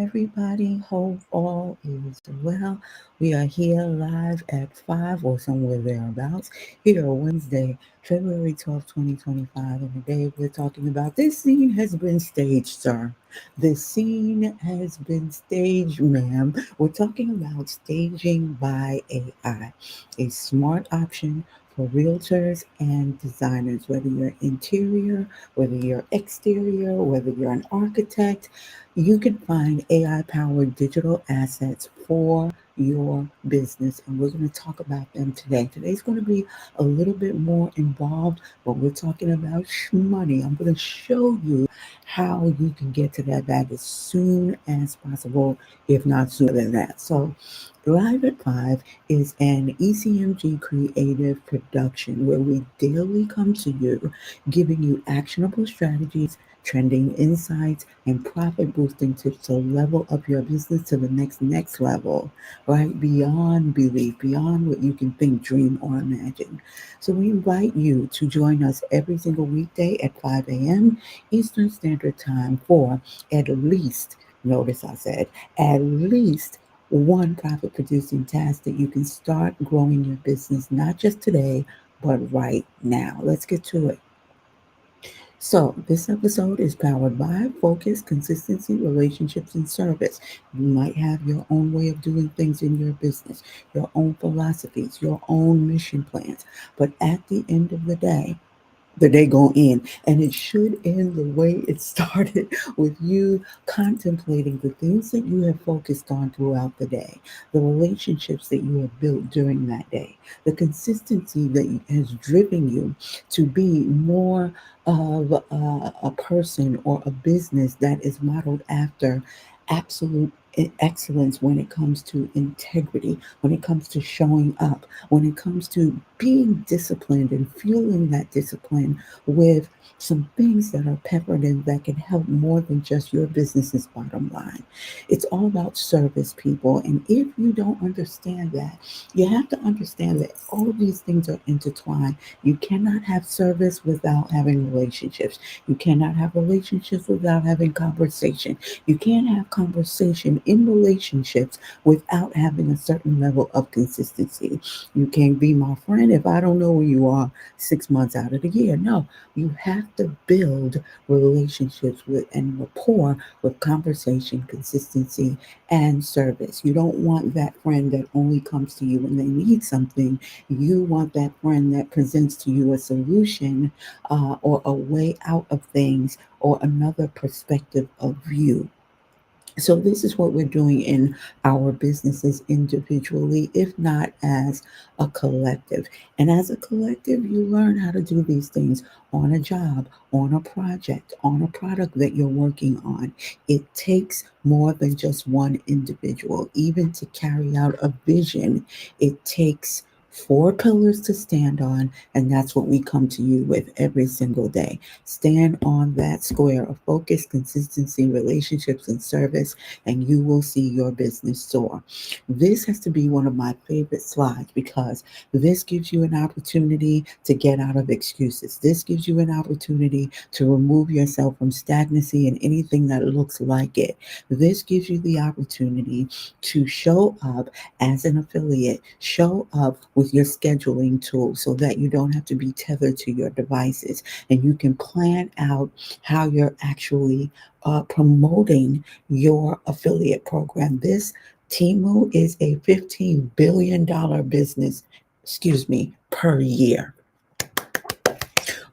everybody. Hope all is well. We are here live at 5 or somewhere thereabouts. Here Wednesday, February 12th, 2025. And today we're talking about this scene has been staged, sir. This scene has been staged, ma'am. We're talking about staging by AI, a smart option for realtors and designers, whether you're interior, whether you're exterior, whether you're an architect, you can find AI powered digital assets for your business. And we're going to talk about them today. Today's going to be a little bit more involved, but we're talking about money. I'm going to show you how you can get to that bag as soon as possible, if not sooner than that. So, Live at 5 is an ECMG creative production where we daily come to you giving you actionable strategies, trending insights, and profit boosting tips to level up your business to the next level, right? Beyond belief, beyond what you can think, dream, or imagine. So we invite you to join us every single weekday at 5 a.m. Eastern Standard Time for at least, notice I said, at least one profit producing task that you can start growing your business, not just today, but right now. Let's get to it. So, this episode is powered by focus, consistency, relationships, and service. You might have your own way of doing things in your business, your own philosophies, your own mission plans. But at the end of the day go in, and it should end the way it started, with you contemplating the things that you have focused on throughout the day, the relationships that you have built during that day, the consistency that has driven you to be more of a person or a business that is modeled after absolute excellence when it comes to integrity, when it comes to showing up, when it comes to being disciplined and fueling that discipline with some things that are peppered in that can help more than just your business's bottom line. It's all about service, people. And if you don't understand that, you have to understand that all of these things are intertwined. You cannot have service without having relationships. You cannot have relationships without having conversation. You can't have conversation in relationships without having a certain level of consistency. You can't be my friend if I don't know where you are 6 months out of the year. No, you have to build relationships with and rapport with conversation, consistency, and service. You don't want that friend that only comes to you when they need something. You want that friend that presents to you a solution, or a way out of things, or another perspective of view. So, this is what we're doing in our businesses individually, if not as a collective. And as a collective, you learn how to do these things on a job, on a project, on a product that you're working on. It takes more than just one individual. Even to carry out a vision, it takes four pillars to stand on, and that's what we come to you with every single day. Stand on that square of focus, consistency, relationships, and service, and you will see your business soar. This has to be one of my favorite slides because this gives you an opportunity to get out of excuses. This gives you an opportunity to remove yourself from stagnancy and anything that looks like it. This gives you the opportunity to show up as an affiliate, show up with your scheduling tool so that you don't have to be tethered to your devices, and you can plan out how you're actually promoting your affiliate program. This Timu is a $15 billion business, excuse me, per year.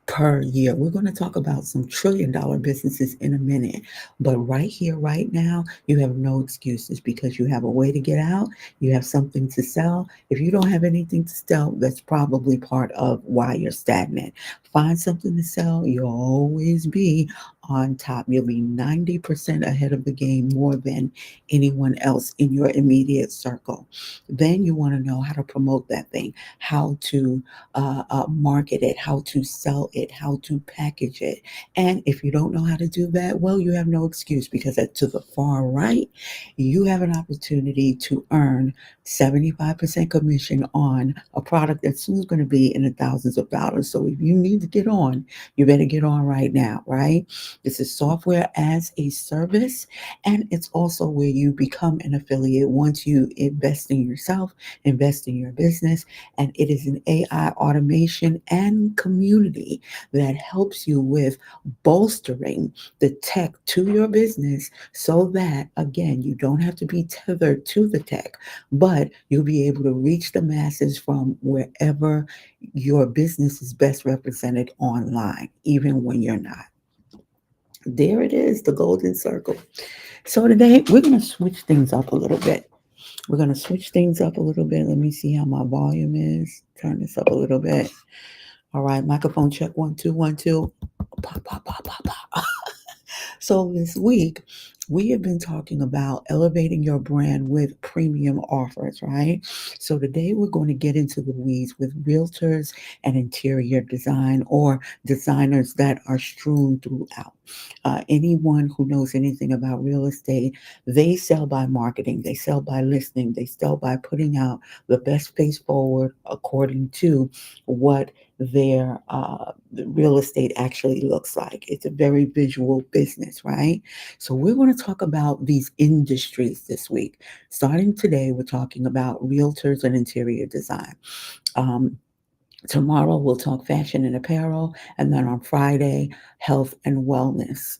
Per year. We're going to talk about some $1 trillion businesses in a minute. But right here, right now, you have no excuses because you have a way to get out. You have something to sell. If you don't have anything to sell, that's probably part of why you're stagnant. Find something to sell. You'll always be on top. You'll be 90% ahead of the game more than anyone else in your immediate circle. Then you want to know how to promote that thing, how to market it, how to sell it, how to package it. And if you don't know how to do that, well, you have no excuse because to the far right, you have an opportunity to earn 75% commission on a product that's soon going to be in the thousands of dollars. So if you need to get on, you better get on right now, right? This is software as a service, and it's also where you become an affiliate once you invest in yourself, invest in your business, and it is an AI automation and community that helps you with bolstering the tech to your business so that, again, you don't have to be tethered to the tech, but you'll be able to reach the masses from wherever your business is best represented online, even when you're not. There it is, the golden circle. So today we're going to switch things up a little bit. We're going to switch things up a little bit. Let me see how my volume is. Turn this up a little bit. All right, microphone check 1 2 1 2. Pop, pop, pop, pop, pop. So this week, we have been talking about elevating your brand with premium offers, right? So today we're going to get into the weeds with realtors and interior design or designers that are strewn throughout. Anyone who knows anything about real estate, they sell by marketing, they sell by listening, they sell by putting out the best face forward according to what their real estate actually looks like. It's a very visual business, right? So we're going to talk about these industries this week. Starting today, we're talking about realtors and interior design. Um, Tomorrow, we'll talk fashion and apparel. And then on Friday, health and wellness.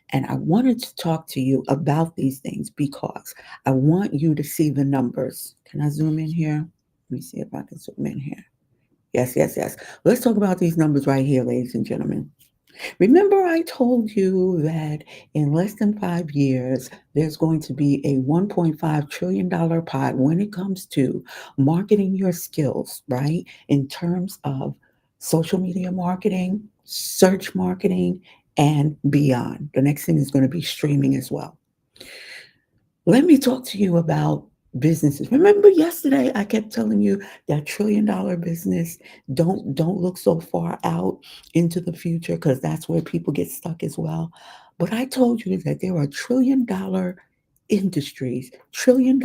And I wanted to talk to you about these things because I want you to see the numbers. Can I zoom in here? Let me see if I can zoom in here. Yes, yes, yes. Let's talk about these numbers right here, ladies and gentlemen. Remember, I told you that in less than 5 years, there's going to be a $1.5 trillion pot when it comes to marketing your skills, right? In terms of social media marketing, search marketing, and beyond. The next thing is going to be streaming as well. Let me talk to you about businesses. Remember yesterday I kept telling you that $1 trillion business, don't look so far out into the future because that's where people get stuck as well. But I told you that there are $1 trillion industries, $1 trillion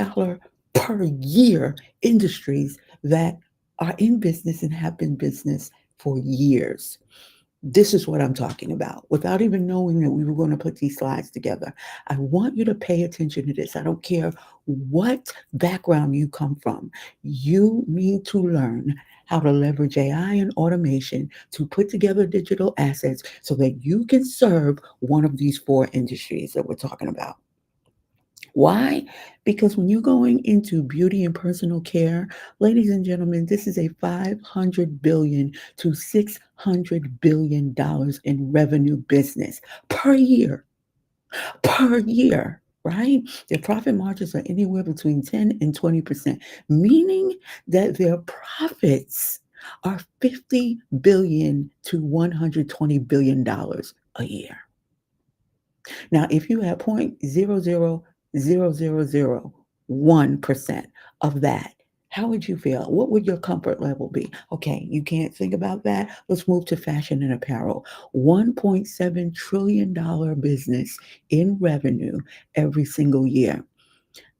per year industries that are in business and have been business for years. This is what I'm talking about. Without even knowing that we were going to put these slides together, I want you to pay attention to this. I don't care what background you come from. You need to learn how to leverage AI and automation to put together digital assets so that you can serve one of these four industries that we're talking about. Why? Because when you're going into beauty and personal care, ladies and gentlemen, this is a 500 billion to 600 billion dollars in revenue business per year, right? Their profit margins are anywhere between 10 and 20%, meaning that their profits are 50 billion to 120 billion dollars a year. Now, if you had 0.00001% of that, how would you feel? What would your comfort level be? Okay, you can't think about that. Let's move to fashion and apparel. $1.7 trillion business in revenue every single year.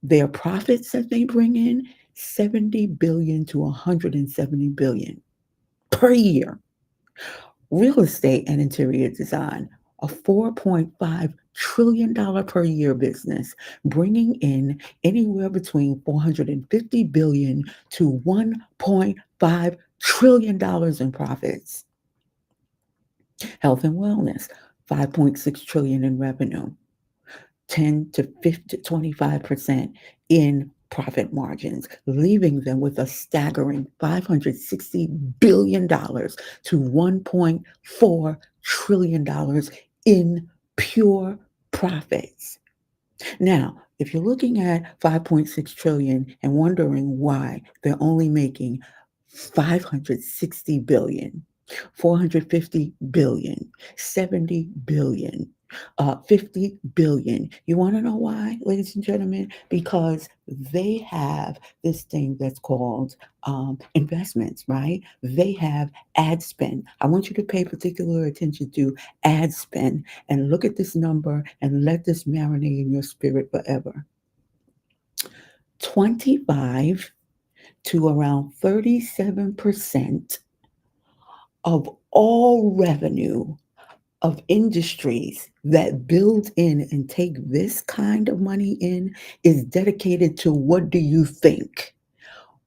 Their profits that they bring in, 70 billion to 170 billion per year. Real estate and interior design, a $4.5 trillion per year business, bringing in anywhere between 450 billion to 1.5 trillion dollars in profits. Health and wellness, 5.6 trillion in revenue, 10 to 50, 25% in profit margins, leaving them with a staggering $560 billion to $1.4 trillion in pure profits. Now, if you're looking at 5.6 trillion and wondering why they're only making 560 billion, 450 billion, 70 billion, 50 billion. You want to know why, ladies and gentlemen? Because they have this thing that's called investments, right? They have ad spend. I want you to pay particular attention to ad spend and look at this number and let this marinate in your spirit forever. 25 to around 37% of all revenue of industries that build in and take this kind of money in is dedicated to, what do you think?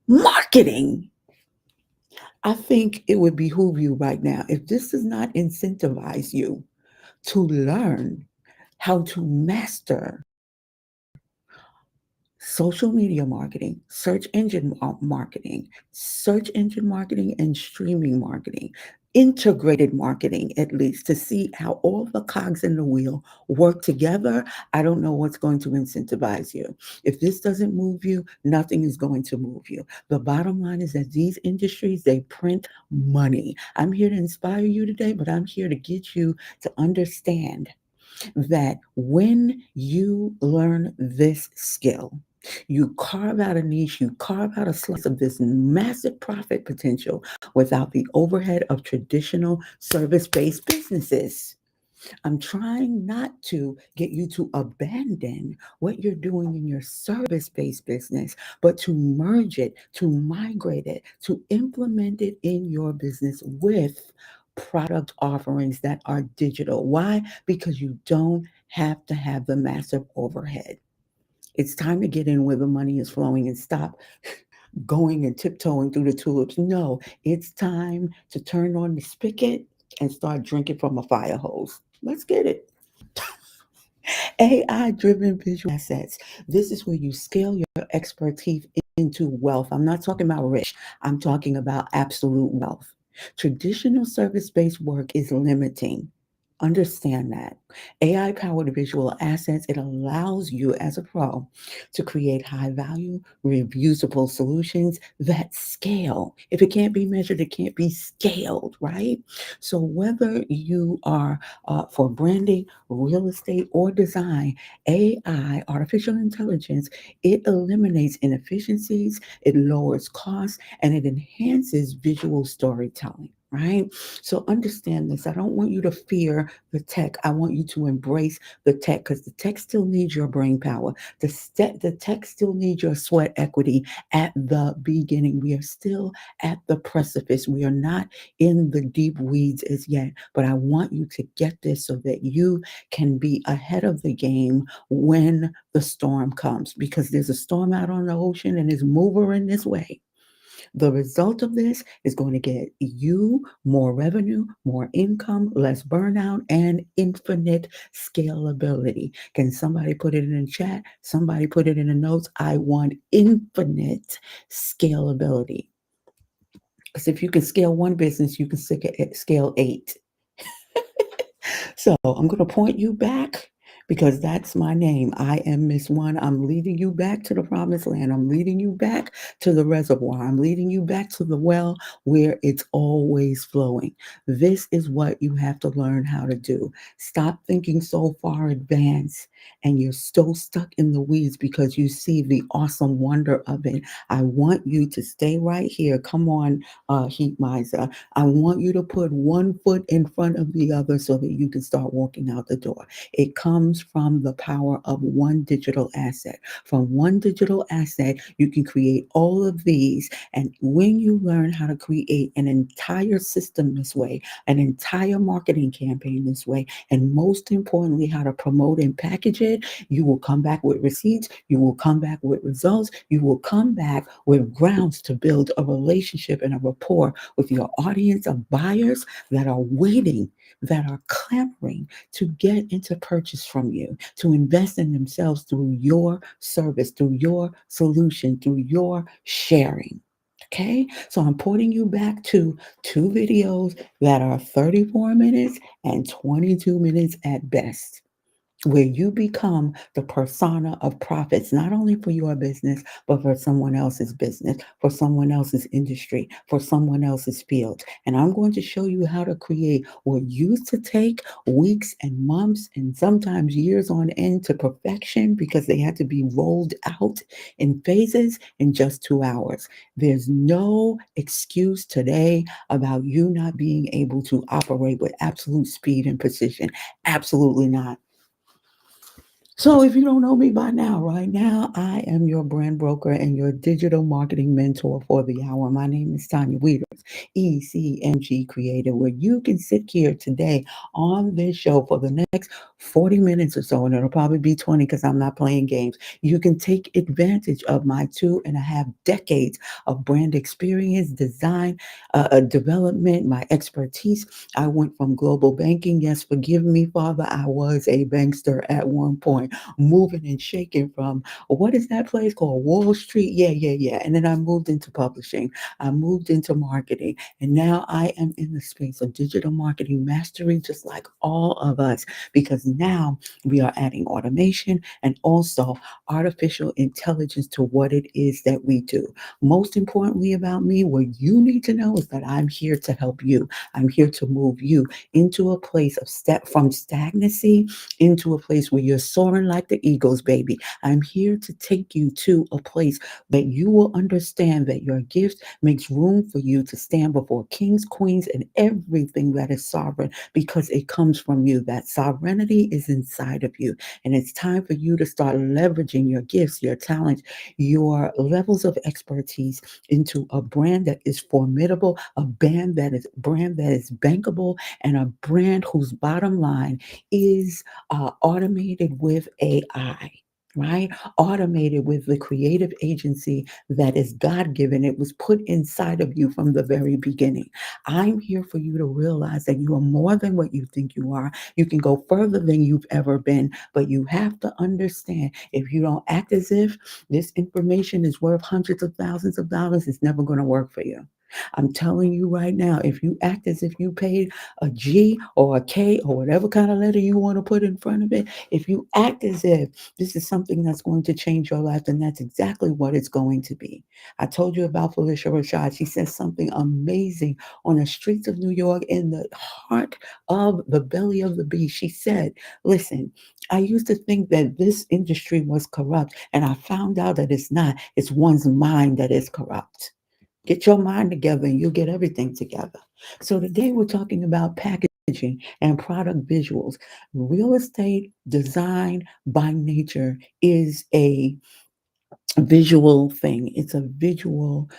Marketing. I think it would behoove you right now, if this does not incentivize you to learn how to master social media marketing, search engine marketing, search engine marketing, and streaming marketing, integrated marketing, at least to see how all the cogs in the wheel work together. I don't know what's going to incentivize you. If this doesn't move you, nothing is going to move you. The bottom line is that these industries, they print money. I'm here to inspire you today, but I'm here to get you to understand that when you learn this skill, you carve out a niche, you carve out a slice of this massive profit potential without the overhead of traditional service based businesses. I'm trying not to get you to abandon what you're doing in your service based business, but to merge it, to migrate it, to implement it in your business with product offerings that are digital. Why? Because you don't have to have the massive overhead. It's time to get in where the money is flowing and stop going and tiptoeing through the tulips. No, it's time to turn on the spigot and start drinking from a fire hose. Let's get it. AI driven visual assets. This is where you scale your expertise into wealth. I'm not talking about rich, I'm talking about absolute wealth. Traditional service based work is limiting. Understand that. AI powered visual assets, it allows you as a pro to create high value, reusable solutions that scale. If it can't be measured, it can't be scaled, right? So, whether you are for branding, real estate, or design, AI, artificial intelligence, it eliminates inefficiencies, it lowers costs, and it enhances visual storytelling. Right? So understand this. I don't want you to fear the tech. I want you to embrace the tech because the tech still needs your brain power. The tech still needs your sweat equity at the beginning. We are still at the precipice. We are not in the deep weeds as yet, but I want you to get this so that you can be ahead of the game when the storm comes, because there's a storm out on the ocean and it's moving this way. The result of this is going to get you more revenue, more income, less burnout, and infinite scalability. Can somebody put it in the chat? Somebody put it in the notes. I want infinite scalability. Because if you can scale one business, you can scale eight. So I'm going to point you back because that's my name. I am Miss One. I'm leading you back to the promised land. I'm leading you back to the reservoir. I'm leading you back to the well where it's always flowing. This is what you have to learn how to do. Stop thinking so far advanced and you're so stuck in the weeds because you see the awesome wonder of it. I want you to stay right here. Come on, Heat Miser. I want you to put one foot in front of the other so that you can start walking out the door. It comes from the power of one digital asset. From one digital asset, you can create all of these. And when you learn how to create an entire system this way, an entire marketing campaign this way, and most importantly, how to promote and package it, you will come back with receipts, you will come back with results, you will come back with grounds to build a relationship and a rapport with your audience of buyers that are waiting, that are clamoring to get into purchase from you, to invest in themselves through your service, through your solution, through your sharing. Okay, so I'm pointing you back to two videos that are 34 minutes and 22 minutes at best, where you become the persona of profits, not only for your business, but for someone else's business, for someone else's industry, for someone else's field. And I'm going to show you how to create what used to take weeks and months and sometimes years on end to perfection because they had to be rolled out in phases in just 2 hours. There's no excuse today about you not being able to operate with absolute speed and precision. Absolutely not. So, if you don't know me by now, right now, I am your brand broker and your digital marketing mentor for the hour. My name is Tanya Weeders, ECMG Creator, where you can sit here today on this show for the next 40 minutes or so, and it'll probably be 20 because I'm not playing games. You can take advantage of my 2.5 decades of brand experience, design, development, my expertise. I went from global banking. Yes, forgive me, Father. I was a bankster at one point, moving and shaking from what is that place called? Wall Street? Yeah, yeah, yeah. And then I moved into publishing. I moved into marketing. And now I am in the space of digital marketing mastery, just like all of us, because now we are adding automation and also artificial intelligence to what it is that we do. Most importantly about me, what you need to know is that I'm here to help you. I'm here to move you into a place of step from stagnancy into a place where you're soaring like the eagles, baby. I'm here to take you to a place that you will understand that your gift makes room for you to stand before kings, queens, and everything that is sovereign because it comes from you. That sovereignty is inside of you. And it's time for you to start leveraging your gifts, your talents, your levels of expertise into a brand that is formidable, a brand that is bankable, and a brand whose bottom line is automated with AI. Right? Automated with the creative agency that is God given. It was put inside of you from the very beginning. I'm here for you to realize that you are more than what you think you are. You can go further than you've ever been, but you have to understand if you don't act as if this information is worth hundreds of thousands of dollars, it's never going to work for you. I'm telling you right now, if you act as if you paid a G or a K or whatever kind of letter you want to put in front of it, if you act as if this is something that's going to change your life, then that's exactly what it's going to be. I told you about Felicia Rashad. She said something amazing on the streets of New York in the heart of the belly of the beast. She said, listen, I used to think that this industry was corrupt, and I found out that it's not. It's one's mind that is corrupt. Get your mind together and you'll get everything together. So today we're talking about packaging and product visuals. Real estate design by nature is a visual thing. It's a visual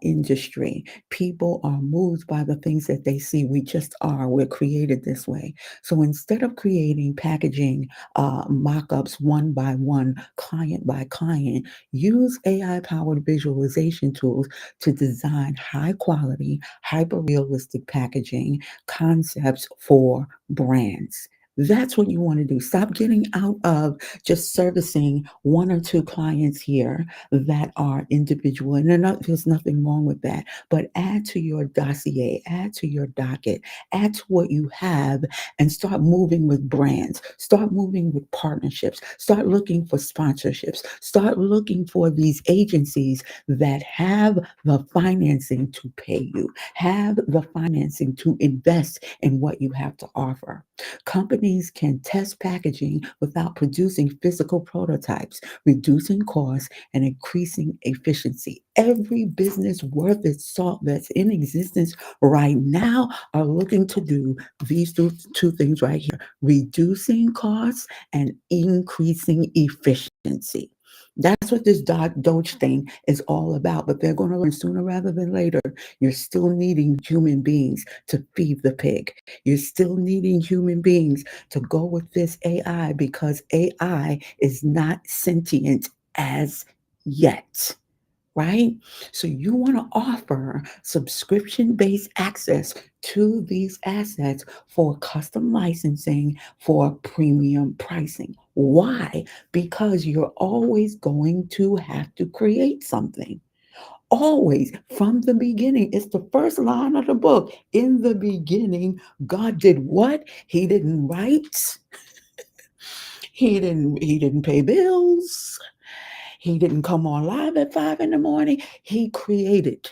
industry. People are moved by the things that they see. We just are. We're created this way. So instead of creating packaging mock-ups one by one, client by client, use AI-powered visualization tools to design high quality, hyper realistic packaging concepts for brands. That's what you want to do. Stop getting out of just servicing one or two clients here that are individual. And there's nothing wrong with that. But add to your dossier, add to your docket, add to what you have, and start moving with brands. Start moving with partnerships. Start looking for sponsorships. Start looking for these agencies that have the financing to pay you, have the financing to invest in what you have to offer. Companies can test packaging without producing physical prototypes, reducing costs and increasing efficiency. Every business worth its salt that's in existence right now are looking to do these two things right here: reducing costs and increasing efficiency. That's what this Doge thing is all about. But they're going to learn sooner rather than later. You're still needing human beings to feed the pig. You're still needing human beings to go with this AI because AI is not sentient as yet. Right? So you want to offer subscription based access to these assets for custom licensing for premium pricing. Why? Because you're always going to have to create something. Always from the beginning. It's the first line of the book. In the beginning, God did what? He didn't write. He didn't pay bills. He didn't come on live at 5 in the morning. He created.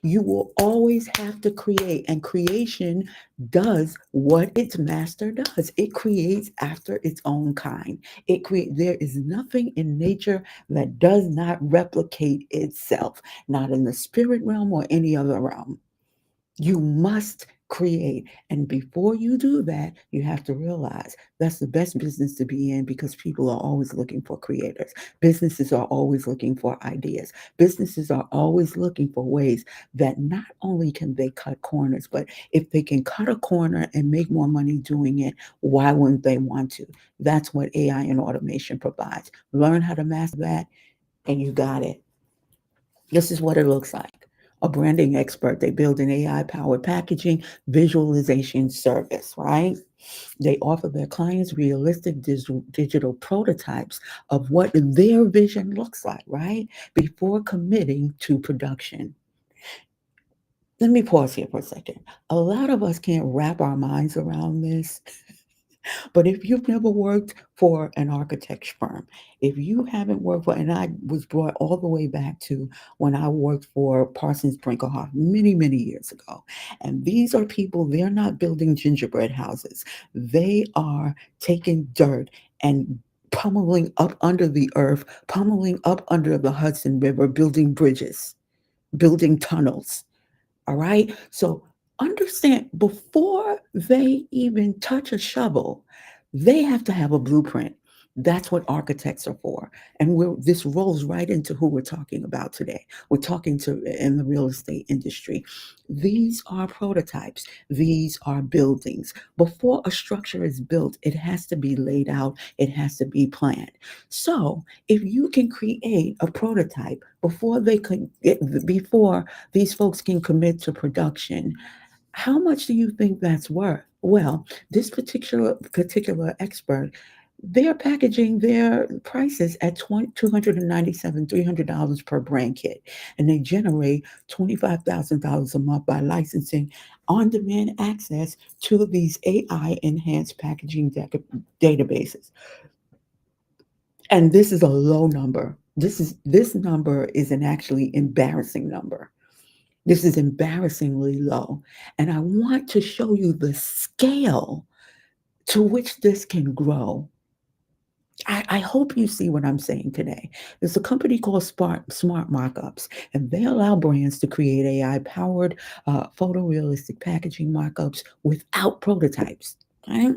You will always have to create, and creation does what its master does. It creates after its own kind. There is nothing in nature that does not replicate itself, not in the spirit realm or any other realm. You must create. And before you do that, you have to realize that's the best business to be in because people are always looking for creators. Businesses are always looking for ideas. Businesses are always looking for ways that not only can they cut corners, but if they can cut a corner and make more money doing it, why wouldn't they want to? That's what AI and automation provides. Learn how to master that, and you got it. This is what it looks like. A branding expert, they build an AI powered packaging visualization service, right? They offer their clients realistic digital prototypes of what their vision looks like, right? Before committing to production. Let me pause here for a second. A lot of us can't wrap our minds around this. But if you've never worked for an architecture firm, if you haven't worked for, and I was brought all the way back to when I worked for Parsons Brinckerhoff many, many years ago. And these are people, they're not building gingerbread houses. They are taking dirt and pummeling up under the earth, pummeling up under the Hudson River, building bridges, building tunnels. All right. So understand before they even touch a shovel, they have to have a blueprint. That's what architects are for. And this rolls right into who we're talking about today. We're talking to in the real estate industry. These are prototypes. These are buildings. Before a structure is built, it has to be laid out. It has to be planned. So if you can create a prototype before they could get, before these folks can commit to production, how much do you think that's worth? Well, this particular expert, they're packaging their prices at $297, $300 per brand kit, and they generate $25,000 a month by licensing on-demand access to these AI enhanced packaging databases. And this is a low number. This number is an actually embarrassing number. This is embarrassingly low. And I want to show you the scale to which this can grow. I hope you see what I'm saying today. There's a company called Smart Mockups, and they allow brands to create AI powered photorealistic packaging mockups without prototypes. Right?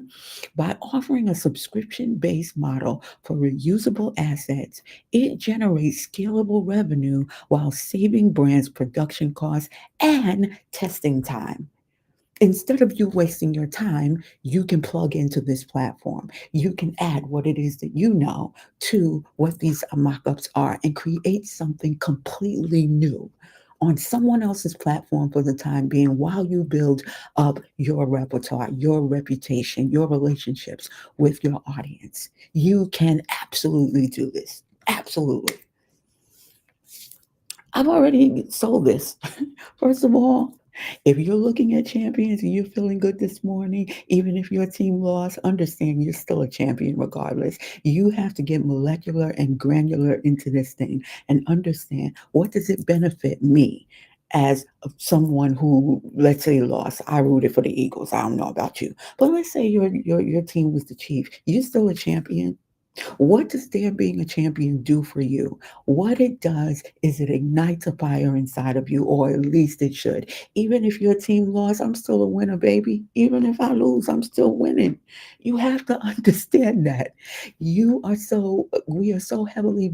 By offering a subscription based model for reusable assets, it generates scalable revenue while saving brands production costs and testing time. Instead of you wasting your time, you can plug into this platform. You can add what it is that you know to what these mock-ups are and create something completely new on someone else's platform for the time being while you build up your repertoire, your reputation, your relationships with your audience. You can absolutely do this. Absolutely. I've already sold this. First of all, if you're looking at champions and you're feeling good this morning, even if your team lost, understand you're still a champion regardless. You have to get molecular and granular into this thing and understand what does it benefit me as someone who, let's say, lost. I rooted for the Eagles. I don't know about you, but let's say your team was the Chiefs. You're still a champion. What does there being a champion do for you? What it does is it ignites a fire inside of you, or at least it should. Even if your team lost, I'm still a winner, baby. Even if I lose, I'm still winning. You have to understand that. We are so heavily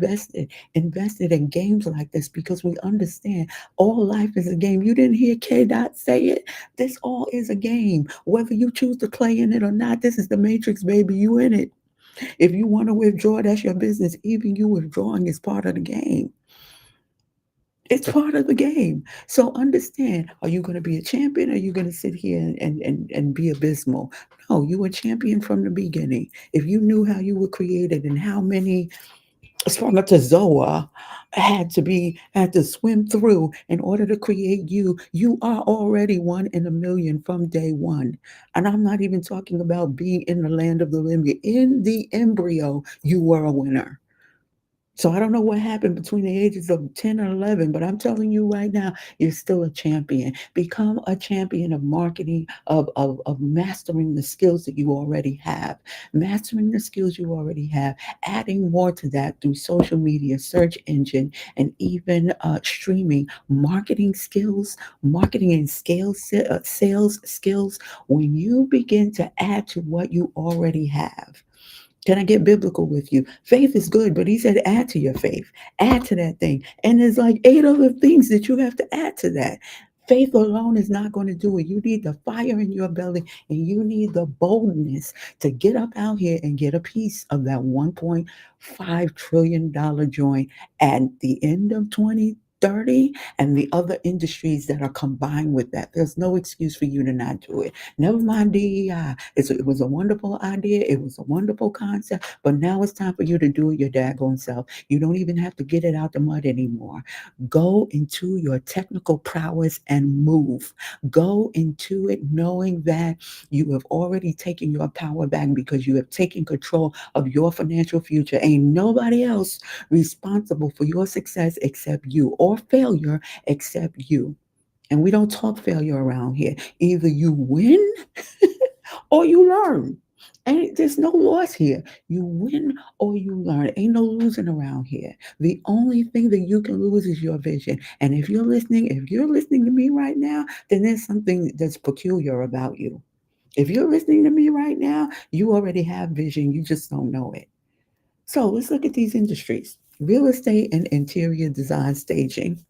invested in games like this because we understand all life is a game. You didn't hear K. Dot say it. This all is a game. Whether you choose to play in it or not, this is the Matrix, baby. You in it. If you want to withdraw, that's your business. Even you withdrawing is part of the game. It's part of the game. So understand, are you going to be a champion or are you going to sit here and be abysmal? No, you were champion from the beginning. If you knew how you were created and how many spermatozoa had to swim through in order to create you, you are already one in a million from day one. And I'm not even talking about being in the land of the living. In the embryo, you were a winner. So I don't know what happened between the ages of 10 and 11, but I'm telling you right now, you're still a champion. Become a champion of marketing, of mastering the skills that you already have, mastering the skills you already have, adding more to that through social media, search engine, and even streaming marketing skills, marketing and sales skills. When you begin to add to what you already have, can I get biblical with you? Faith is good, but he said add to your faith, add to that thing. And there's like eight other things that you have to add to that. Faith alone is not going to do it. You need the fire in your belly and you need the boldness to get up out here and get a piece of that $1.5 trillion joint at the end of 2030 and the other industries that are combined with that. There's no excuse for you to not do it. Never mind DEI. It was a wonderful idea. It was a wonderful concept. But now it's time for you to do it your daggone self. You don't even have to get it out the mud anymore. Go into your technical prowess and move. Go into it knowing that you have already taken your power back because you have taken control of your financial future. Ain't nobody else responsible for your success except you, or failure except you. And we don't talk failure around here. Either you win or you learn. And there's no loss here. You win or you learn. Ain't no losing around here. The only thing that you can lose is your vision. And if you're listening to me right now, then there's something that's peculiar about you. If you're listening to me right now, you already have vision. You just don't know it. So let's look at these industries: real estate and interior design staging.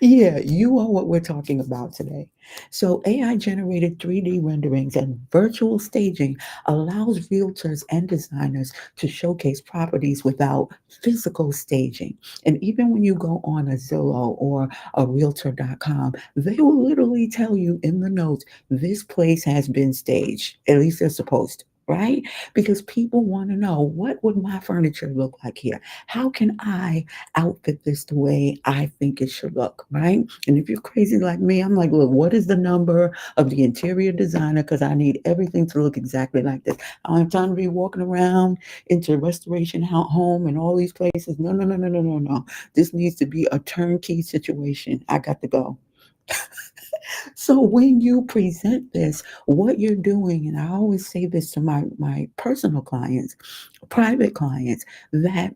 Yeah, you are what we're talking about today. So, AI generated 3D renderings and virtual staging allows realtors and designers to showcase properties without physical staging. And even when you go on a Zillow or a realtor.com, they will literally tell you in the notes, this place has been staged. At least they're supposed to. Right? Because people want to know, what would my furniture look like here? How can I outfit this the way I think it should look, right? And if you're crazy like me, I'm like, look, what is the number of the interior designer? Because I need everything to look exactly like this. I don't have time to be walking around into restoration home and all these places. No, no, no, no, no, no, no. This needs to be a turnkey situation. I got to go. So when you present this, what you're doing, and I always say this to my personal clients, private clients, that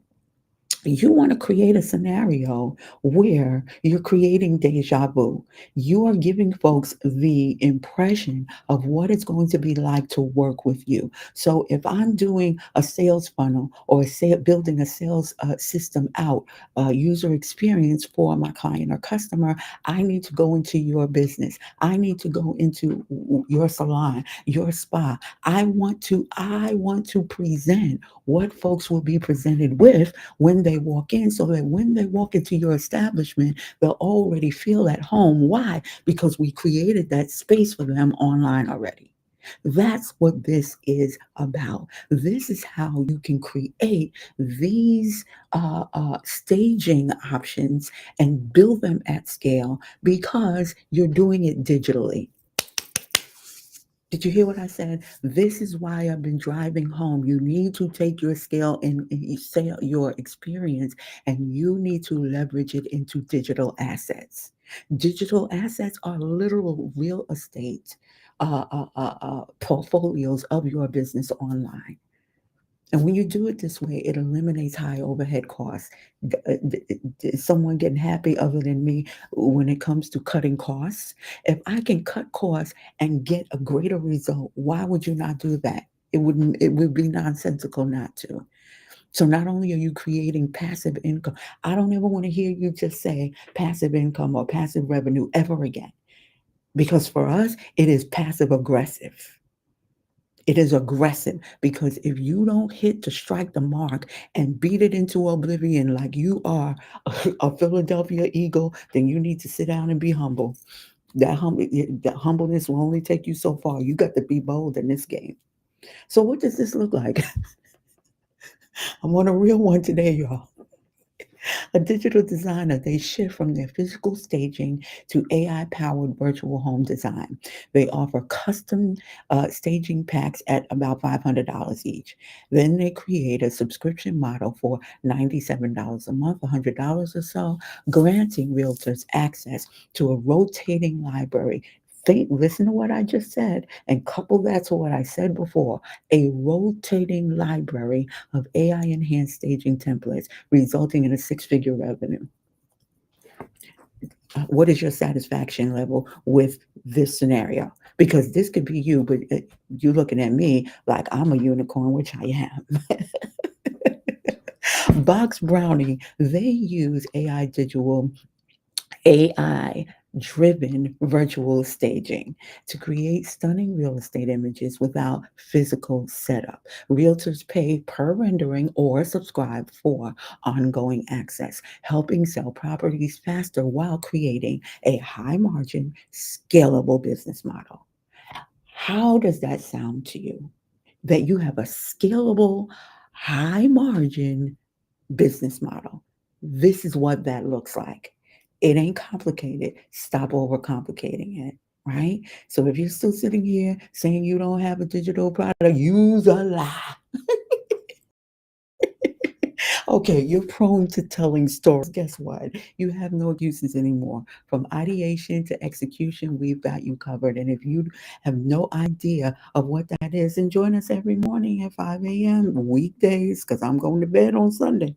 you want to create a scenario where you're creating deja vu. You are giving folks the impression of what it's going to be like to work with you. So if I'm doing a sales funnel or building a sales system out, user experience for my client or customer, I need to go into your business. I need to go into your salon, your spa. I want to present what folks will be presented with when they walk in, so that when they walk into your establishment, they'll already feel at home. Why? Because we created that space for them online already. That's what this is about. This is how you can create these staging options and build them at scale because you're doing it digitally. Did you hear what I said? This is why I've been driving home. You need to take your scale and you say your experience, and you need to leverage it into digital assets. Digital assets are literal real estate portfolios of your business online. And when you do it this way, it eliminates high overhead costs. Is someone getting happy other than me when it comes to cutting costs? If I can cut costs and get a greater result, why would you not do that? It would be nonsensical not to. So not only are you creating passive income, I don't ever want to hear you just say passive income or passive revenue ever again. Because for us, it is passive aggressive. It is aggressive because if you don't hit to strike the mark and beat it into oblivion like you are a Philadelphia Eagle, then you need to sit down and be humble. That humbleness will only take you so far. You got to be bold in this game. So what does this look like? I'm on a real one today, y'all. A digital designer, they shift from their physical staging to AI powered virtual home design. They offer custom staging packs at about $500 each. Then they create a subscription model for $97 a month, $100 or so, granting realtors access to a rotating library. Think, listen to what I just said and couple that to what I said before, a rotating library of AI enhanced staging templates, resulting in a six-figure revenue. What is your satisfaction level with this scenario? Because this could be you, but you looking at me like I'm a unicorn, which I am. Box Brownie, they use AI driven virtual staging to create stunning real estate images without physical setup. Realtors pay per rendering or subscribe for ongoing access, helping sell properties faster while creating a high margin, scalable business model. How does that sound to you? That you have a scalable, high margin business model. This is what that looks like. It ain't complicated. Stop overcomplicating it, right? So if you're still sitting here saying you don't have a digital product, use a lie. Okay, you're prone to telling stories. Guess what? You have no excuses anymore. From ideation to execution, we've got you covered. And if you have no idea of what that is, then join us every morning at 5 a.m. weekdays, because I'm going to bed on Sunday.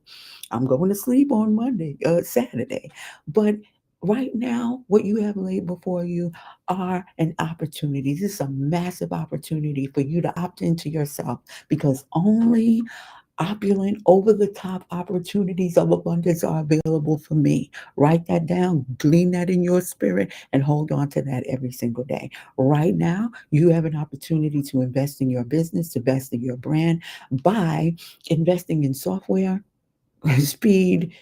I'm going to sleep on Saturday. But right now, what you have laid before you are an opportunity. This is a massive opportunity for you to opt into yourself, because only opulent, over the top opportunities of abundance are available for me. Write that down, glean that in your spirit, and hold on to that every single day. Right now, you have an opportunity to invest in your business, to invest in your brand by investing in software, speed,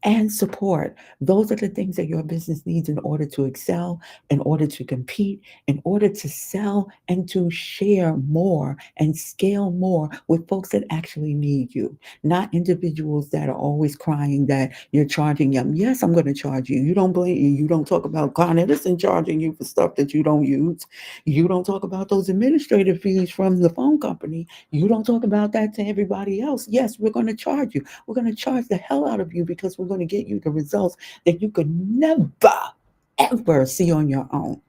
and support. Those are the things that your business needs in order to excel, in order to compete, in order to sell and to share more and scale more with folks that actually need you, not individuals that are always crying that you're charging them. Yes, I'm going to charge you. You don't blame you. You don't talk about Con Edison charging you for stuff that you don't use. You don't talk about those administrative fees from the phone company. You don't talk about that to everybody else. Yes, we're going to charge you. We're going to charge the hell out of you because we're going to get you the results that you could never, ever see on your own.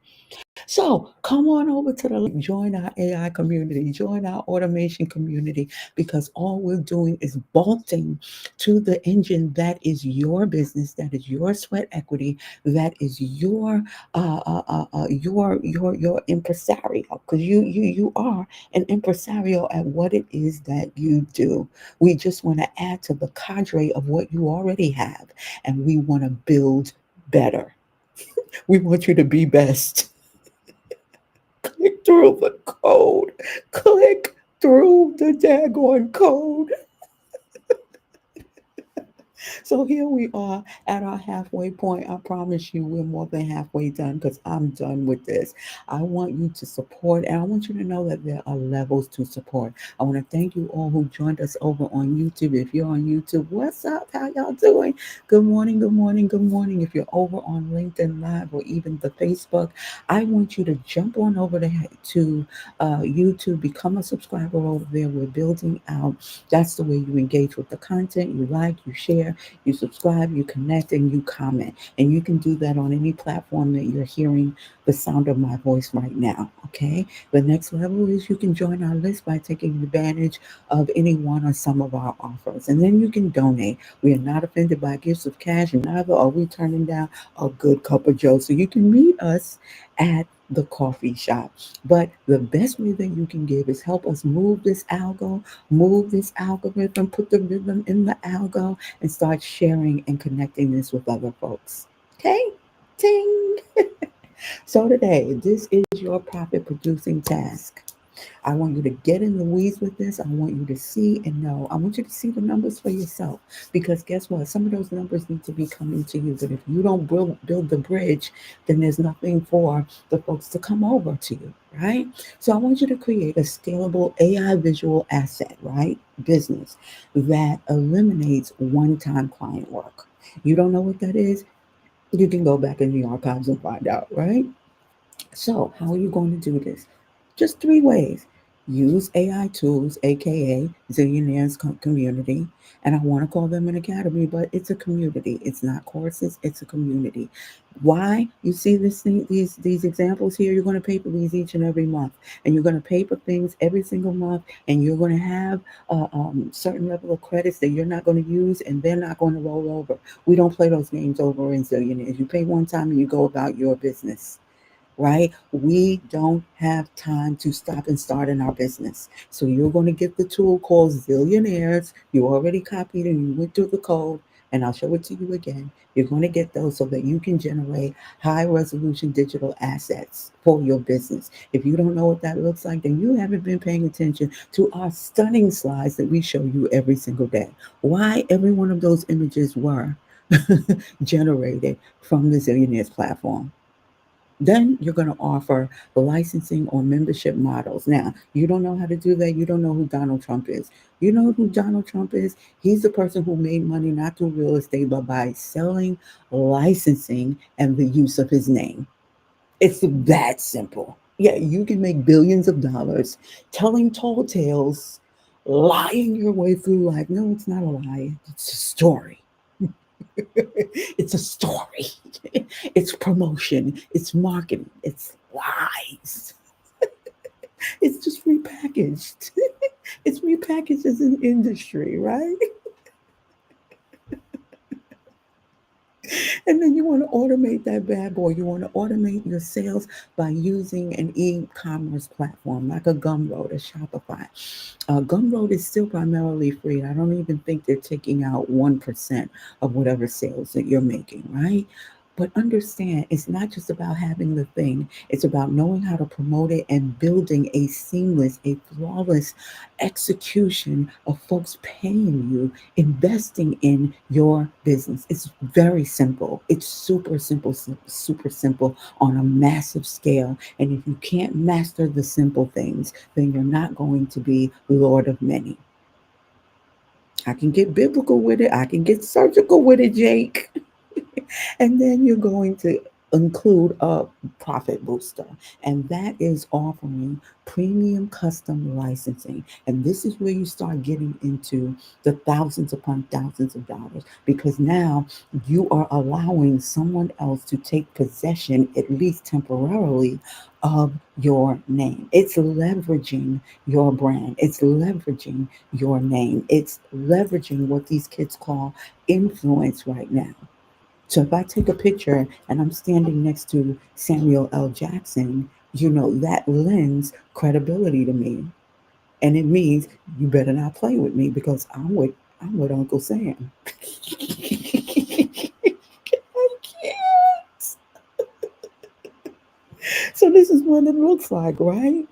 So come on over to the link, join our AI community, join our automation community, because all we're doing is bolting to the engine that is your business, that is your sweat equity, that is your impresario, because you are an impresario at what it is that you do. We just want to add to the cadre of what you already have, and we want to build better. We want you to be best. Click through the code. Click through the daggone code. So here we are at our halfway point. I promise you, we're more than halfway done, because I'm done with this. I want you to support, and I want you to know that there are levels to support. I want to thank you all who joined us over on YouTube. If you're on YouTube, what's up? How y'all doing? Good morning, good morning, good morning. If you're over on LinkedIn Live or even the Facebook, I want you to jump on over to YouTube, become a subscriber over there. We're building out. That's the way you engage with the content. You like, you share, you subscribe, you connect, and you comment. And you can do that on any platform that you're hearing the sound of my voice right now. Okay. The next level is you can join our list by taking advantage of any one or some of our offers. And then you can donate. We are not offended by gifts of cash, and neither are we turning down a good cup of joe. So you can meet us at the coffee shop. But the best way that you can give is help us move this algorithm, put the rhythm in the algo, and start sharing and connecting this with other folks. Okay? Ting. So today, this is your profit producing task. I want you to get in the weeds with this. I want you to see and know. I want you to see the numbers for yourself. Because guess what? Some of those numbers need to be coming to you. But if you don't build the bridge, then there's nothing for the folks to come over to you, right? So I want you to create a scalable AI visual asset, right? Business that eliminates one time client work. You don't know what that is? You can go back in the archives and find out, right? So, how are you going to do this? Just three ways. Use AI tools, aka Zillionaires Community, and I want to call them an academy, but it's a community. It's not courses, it's a community. Why? You see this thing, these examples here. You're going to pay for these each and every month, and you're going to pay for things every single month, and you're going to have a certain level of credits that you're not going to use, and they're not going to roll over. We don't play those games over in Zillionaires. You pay one time and you go about your business, right? We don't have time to stop and start in our business. So you're going to get the tool called Zillionaires. You already copied and you went through the code, and I'll show it to you again. You're going to get those so that you can generate high resolution digital assets for your business. If you don't know what that looks like, then you haven't been paying attention to our stunning slides that we show you every single day. Why every one of those images were generated from the Zillionaires platform. Then you're going to offer licensing or membership models. Now, you don't know how to do that. You don't know who Donald Trump is. You know who Donald Trump is? He's the person who made money not through real estate, but by selling licensing and the use of his name. It's that simple. Yeah, you can make billions of dollars telling tall tales, lying your way through life. No, it's not a lie, it's a story. It's a story. It's promotion. It's marketing. It's lies. It's just repackaged. It's repackaged as an industry, right? And then you want to automate that bad boy. You want to automate your sales by using an e-commerce platform like a Gumroad, a Shopify. Gumroad is still primarily free. I don't even think they're taking out 1% of whatever sales that you're making, right? But understand, it's not just about having the thing, it's about knowing how to promote it and building a seamless, a flawless execution of folks paying you, investing in your business. It's very simple. It's super simple, super simple on a massive scale. And if you can't master the simple things, then you're not going to be Lord of many. I can get biblical with it, I can get surgical with it, Jake. And then you're going to include a profit booster, and that is offering premium custom licensing. And this is where you start getting into the thousands upon thousands of dollars, because now you are allowing someone else to take possession, at least temporarily, of your name. It's leveraging your brand, it's leveraging your name, it's leveraging what these kids call influence right now. So if I take a picture and I'm standing next to Samuel L. Jackson, that lends credibility to me. And it means you better not play with me because I'm with Uncle Sam. I can't. So this is what it looks like, right?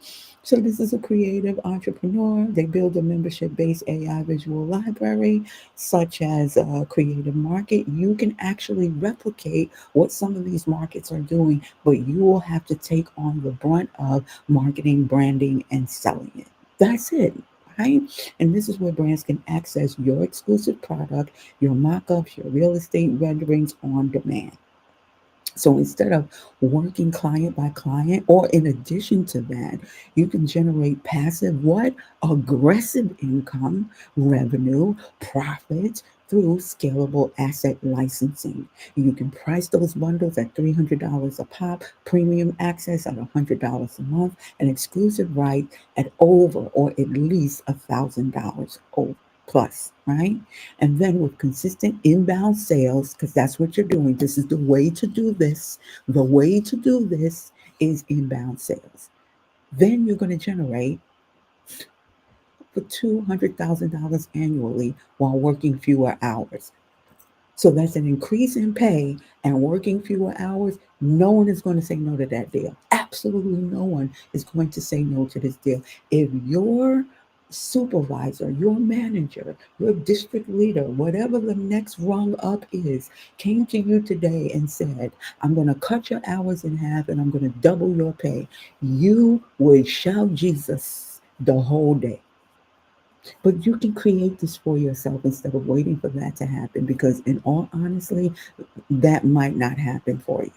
So this is a creative entrepreneur. They build a membership-based AI visual library, such as Creative Market. You can actually replicate what some of these markets are doing, but you will have to take on the brunt of marketing, branding, and selling it. That's it. Right? And this is where brands can access your exclusive product, your mock-ups, your real estate renderings on demand. So instead of working client by client, or in addition to that, you can generate passive what? Aggressive income, revenue, profits through scalable asset licensing. You can price those bundles at $300 a pop, premium access at $100 a month, and exclusive right at over or at least $1,000 over plus, right? And then with consistent inbound sales, because that's what you're doing, this is the way to do this. The way to do this is inbound sales. Then you're going to generate for $200,000 annually while working fewer hours. So that's an increase in pay and working fewer hours. No one is going to say no to that deal. Absolutely no one is going to say no to this deal. If your supervisor, your manager, your district leader, whatever the next rung up is, came to you today and said, I'm going to cut your hours in half and I'm going to double your pay, you would shout Jesus the whole day. But you can create this for yourself instead of waiting for that to happen because, in all honesty, that might not happen for you.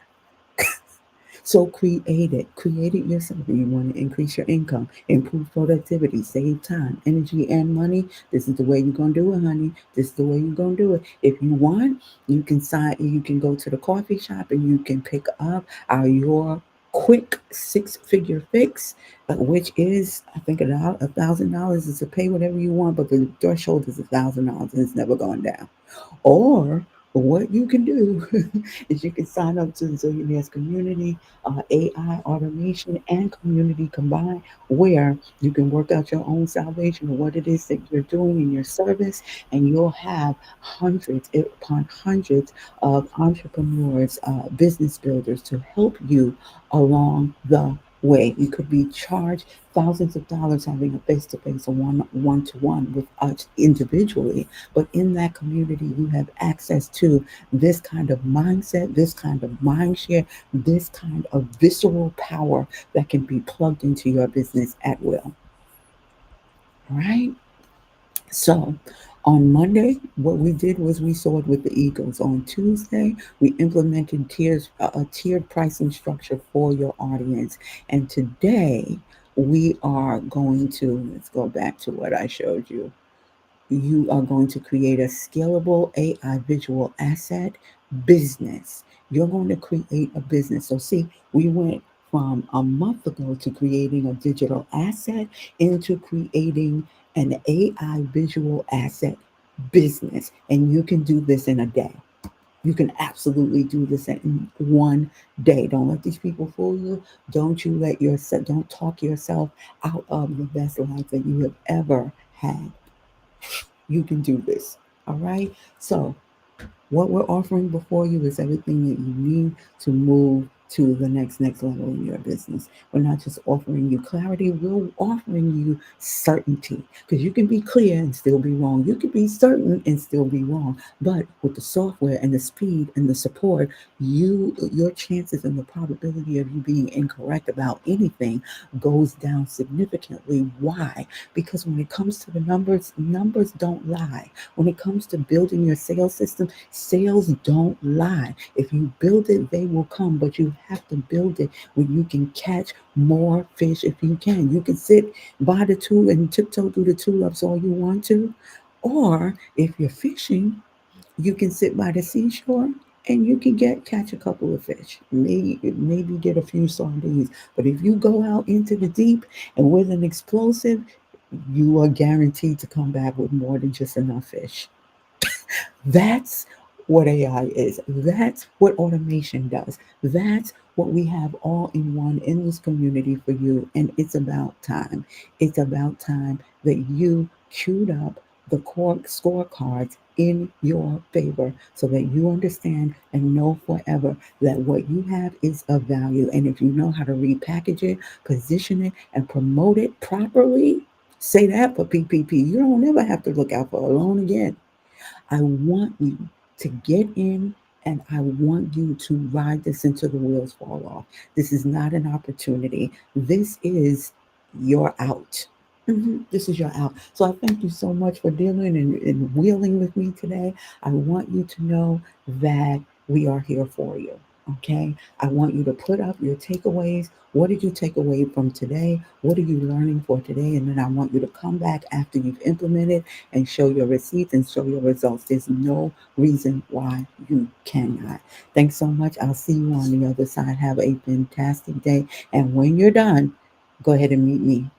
So create it. Create it yourself. If you want to increase your income, improve productivity, save time, energy, and money, this is the way you're gonna do it, honey. This is the way you're gonna do it. If you want, you can go to the coffee shop and you can pick up our your quick six-figure fix, which is I think $1,000 is to pay whatever you want, but the threshold is $1,000 and it's never gone down. Or what you can do is you can sign up to the Zillionaires community, AI automation and community combined, where you can work out your own salvation of what it is that you're doing in your service, and you'll have hundreds upon hundreds of entrepreneurs, business builders to help you along the way. You could be charged thousands of dollars having a face-to-face or one-to-one with us individually, but in that community, you have access to this kind of mindset, this kind of mind share, this kind of visceral power that can be plugged into your business at will. Right? So, on Monday, what we did was we soared with the Eagles. On Tuesday, we implemented a tiered pricing structure for your audience. And today, we are going to, let's go back to what I showed you. You are going to create a scalable AI visual asset business. You're going to create a business. So, see, we went from a month ago to creating a digital asset into creating an AI visual asset business. And you can do this in a day. You can absolutely do this in one day. Don't let these people fool you. Don't talk yourself out of the best life that you have ever had. You can do this. All right. So, what we're offering before you is everything that you need to move to the next level in your business. We're not just offering you clarity, we're offering you certainty. Because you can be clear and still be wrong. You can be certain and still be wrong. But with the software and the speed and the support, your chances and the probability of you being incorrect about anything goes down significantly. Why? Because when it comes to the numbers don't lie. When it comes to building your sales system, sales don't lie. If you build it, they will come, but you have to build it where you can catch more fish if you can. You can sit by the tool and tiptoe through the tulips all you want to. Or if you're fishing, you can sit by the seashore and you can catch a couple of fish. Maybe get a few sardines. But if you go out into the deep and with an explosive, you are guaranteed to come back with more than just enough fish. That's what AI is. That's what automation does. That's what we have all in one in this community for you. And it's about time. It's about time that you queued up the core scorecards in your favor so that you understand and know forever that what you have is of value. And if you know how to repackage it, position it, and promote it properly, say that for PPP. You don't ever have to look out for a loan again. I want you to get in and I want you to ride this until the wheels fall off. This is not an opportunity. This is your out. This is your out. So I thank you so much for dealing and wheeling with me today. I want you to know that we are here for you. Okay. I want you to put up your takeaways. What did you take away from today? What are you learning for today? And then I want you to come back after you've implemented and show your receipts and show your results. There's no reason why you cannot. Thanks so much. I'll see you on the other side. Have a fantastic day. And when you're done, go ahead and meet me